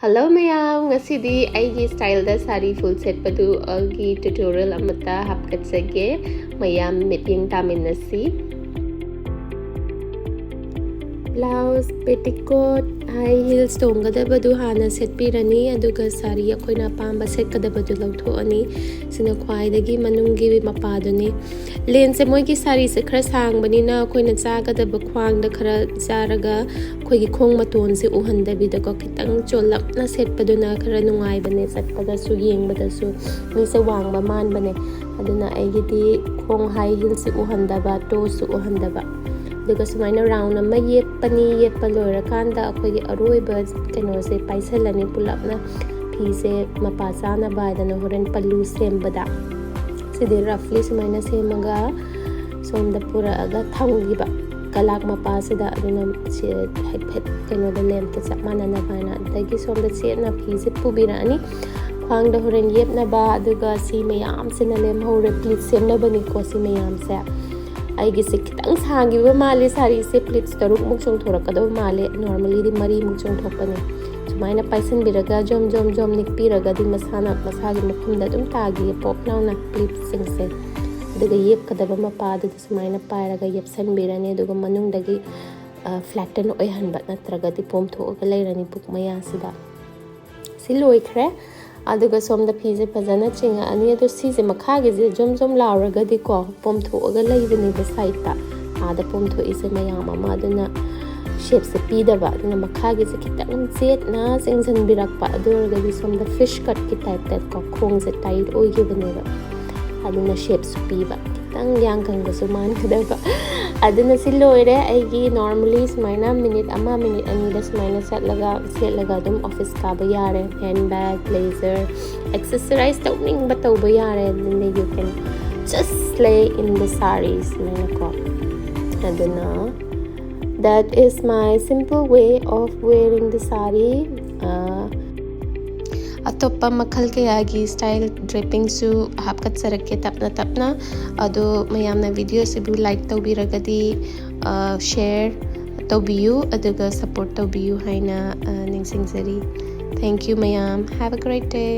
Hello mayam, ngasidi aigi style da sari full set padu agi tutorial amata hapkatsage mayam meeting taminasi. Blouse, petticoat, high heels tonggadabadu hana set pirani aduga sari akoina pamba set kadabadu lauthoani sina khwaidagi manungi mapaduni len se moi ki sari se khara sangbani na akoina chagadaba khwang da khara jaraga khoi gi khong maton se uhandabi da ko kitang cholap na set paduna khara nungai bane satpada su yengbada su mi se wangba man bane aduna aigi di khong high heels se uhandaba to su uhandaba duga sumaina round ama yepani yepalora kanda akhoi aroiba keno se paisalani pulapna phi se mapa chana baidana horen pallu sembada sidi roughly sumaina semaga somda pura aga thangiba kalak mapa sida aduna se hephet keno da lem ta chamana na baina dagi somda chena phi se pubirani khwang da horen yepna ba aduga si mayam sina lem hore pleat semna bani ko si mayam se aigi se kitang sangiba male sari se pleats taruk muk chong thorakado male normally di mari muk chong thokpani sumaina paisan biraga jom nik piraga di masana masagi maphumda dum tagi pop nauna pleats sing se daga yep kadaba mapa da sumaina pairaga yep san birani daga manung dagi flatten oihan bat natraga di pom thoga leirani puk maya sida siloi khre aduga somda phize pajana chinga ani adu sise makhage je jom lauraga di ko pom thoga leibani ba side ta ada pom tho ise mayam ama aduna shape se pida ba aduna makhage je kitang jet na singsan birak pa adurga di somda fish cut ki type that ko khong se tight oi gi bane ba aduna shape su pi ba kitang yang kang ba suman kada ba aduna siloire aigi normally sumaina minute ani da sumaina set laga dum office ka ba yare handbag blazer accessorize tawning ba taw ba yare then you can just slay in the sarees sumaina ko aduna that is my simple way of wearing the saree atoppa makhal kayagi style draping su hapkat sarake tapna ado mayamna video se bu like tawbiragadi share tawbiyu aduga support tawbiyu haina ningsingzari. Thank you mayam, have a great day.